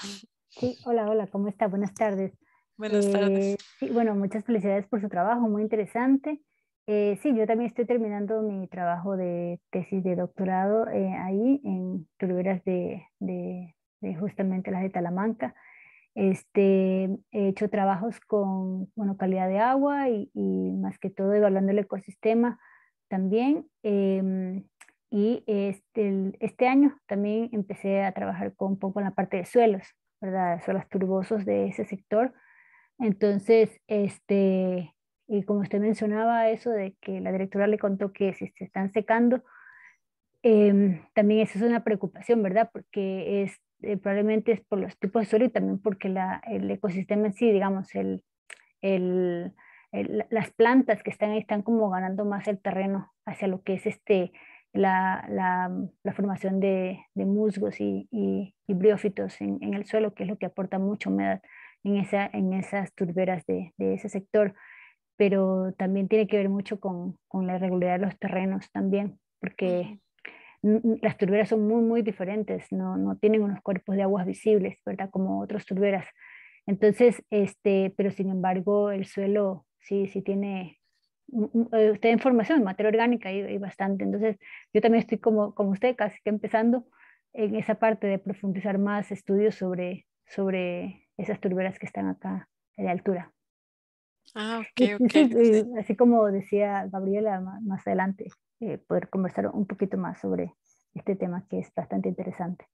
Sí, hola, hola, ¿cómo está? Buenas tardes. Buenas tardes. Sí, bueno, muchas felicidades por su trabajo, muy interesante. Sí, yo también estoy terminando mi trabajo de tesis de doctorado ahí en turberas de justamente las de Talamanca. He hecho trabajos con, bueno, calidad de agua y más que todo evaluando el ecosistema también. Y este año también empecé a trabajar un poco en la parte de suelos, ¿verdad? Suelos turbosos de ese sector. Entonces, y como usted mencionaba eso de que la directora le contó que se están secando, también eso es una preocupación, ¿verdad? Porque probablemente es por los tipos de suelo y también porque el ecosistema en sí, digamos, el, las plantas que están ahí están como ganando más el terreno hacia lo que es la formación de musgos y briófitos en el suelo, que es lo que aporta mucha humedad en esas turberas de ese sector. Pero también tiene que ver mucho con la irregularidad de los terrenos también, porque Ujú. las turberas son muy, muy diferentes, no tienen unos cuerpos de aguas visibles, ¿verdad? Como otras turberas. Entonces, pero sin embargo, el suelo sí tiene, usted información, materia orgánica hay bastante. Entonces, yo también estoy como usted, casi que empezando en esa parte de profundizar más estudios sobre esas turberas que están acá de altura. Ah, ok, Y ok. sí, Sí. así como decía Gabriela más adelante, poder conversar un poquito más sobre este tema que es bastante interesante.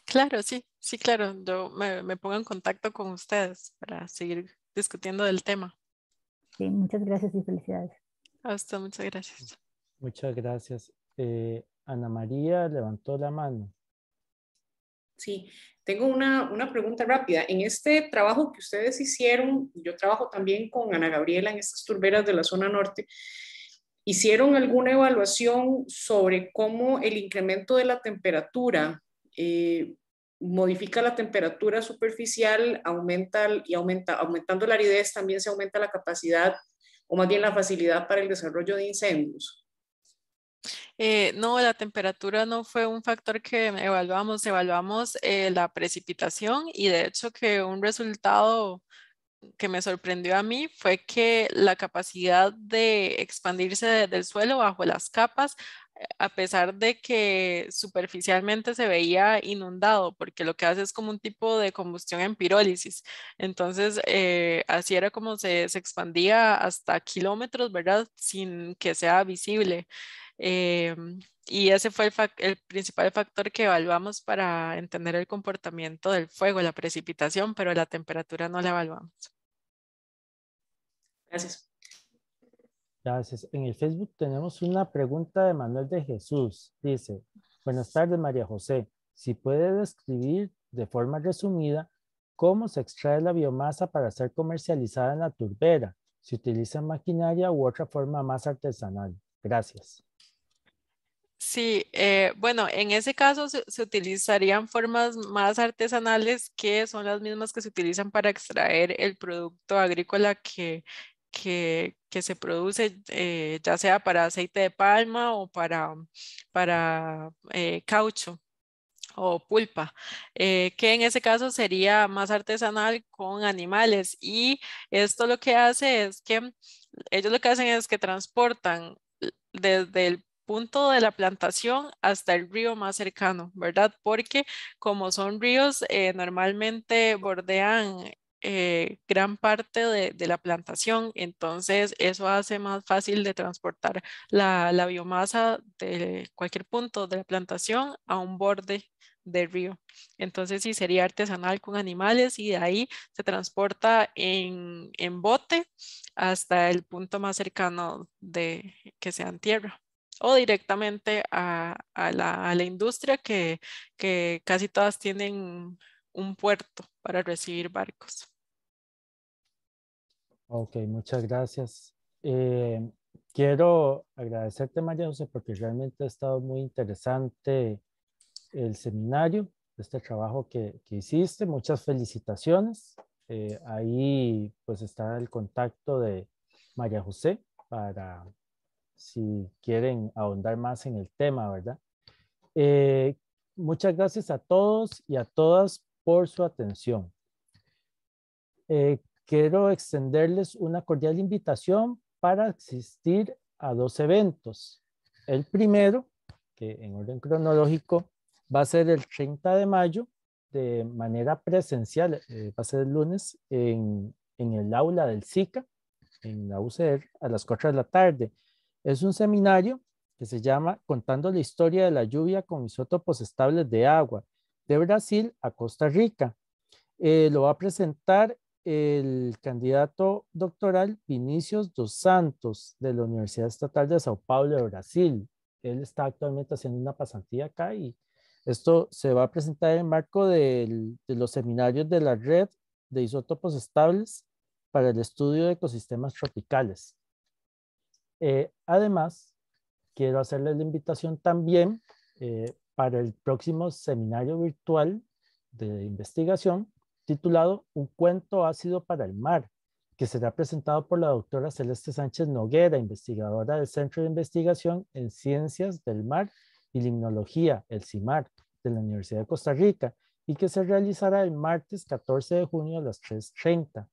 Claro, sí, sí, claro. Yo me pongo en contacto con ustedes para seguir discutiendo del tema. Sí, muchas gracias y felicidades. Hasta, muchas gracias. Muchas gracias. Ana María levantó la mano. Sí, tengo una pregunta rápida. En este trabajo que ustedes hicieron, yo trabajo también con Ana Gabriela en estas turberas de la zona norte, ¿hicieron alguna evaluación sobre cómo el incremento de la temperatura modifica la temperatura superficial, aumentando la aridez también se aumenta la capacidad o más bien la facilidad para el desarrollo de incendios? No, la temperatura no fue un factor que evaluamos la precipitación y de hecho que un resultado que me sorprendió a mí fue que la capacidad de expandirse del suelo bajo las capas, a pesar de que superficialmente se veía inundado, porque lo que hace es como un tipo de combustión en pirólisis. Entonces, así era como se expandía hasta kilómetros, ¿verdad? Sin que sea visible. Y ese fue el principal factor que evaluamos para entender el comportamiento del fuego, la precipitación, pero la temperatura no la evaluamos. Gracias. Gracias. En el Facebook tenemos una pregunta de Manuel de Jesús. Dice, buenas tardes, María José. Si puede describir de forma resumida cómo se extrae la biomasa para ser comercializada en la turbera, si utiliza maquinaria u otra forma más artesanal. Gracias. Sí, bueno, en ese caso se utilizarían formas más artesanales que son las mismas que se utilizan para extraer el producto agrícola que se produce ya sea para aceite de palma o para caucho o pulpa, que en ese caso sería más artesanal con animales. Y esto lo que hace es que ellos lo que hacen es que transportan desde el punto de la plantación hasta el río más cercano, ¿verdad? Porque como son ríos, normalmente bordean gran parte de la plantación, entonces eso hace más fácil de transportar la biomasa de cualquier punto de la plantación a un borde de río. Entonces sí sería artesanal con animales y de ahí se transporta en bote hasta el punto más cercano de que sea en tierra o directamente a la industria que casi todas tienen un puerto para recibir barcos. Ok, muchas gracias. Quiero agradecerte, María José, porque realmente ha estado muy interesante el seminario, este trabajo que hiciste. Muchas felicitaciones. Ahí pues está el contacto de María José para si quieren ahondar más en el tema, ¿verdad? Eh, Muchas gracias a todos y a todas por su atención. Quiero extenderles una cordial invitación para asistir a 2 eventos. El primero, que en orden cronológico, va a ser el 30 de mayo de manera presencial, va a ser el lunes en el aula del SICA, en la UCR, a las 4 de la tarde. Es un seminario que se llama Contando la historia de la lluvia con isótopos estables de agua, de Brasil a Costa Rica. Lo va a presentar el candidato doctoral Vinicius dos Santos de la Universidad Estatal de Sao Paulo de Brasil. Él está actualmente haciendo una pasantía acá y esto se va a presentar en el marco de los seminarios de la red de isótopos estables para el estudio de ecosistemas tropicales. Además, quiero hacerles la invitación también para el próximo seminario virtual de investigación titulado Un cuento ácido para el mar, que será presentado por la doctora Celeste Sánchez Noguera, investigadora del Centro de Investigación en Ciencias del Mar y Limnología, el CIMAR, de la Universidad de Costa Rica, y que se realizará el martes 14 de junio a las 3:30.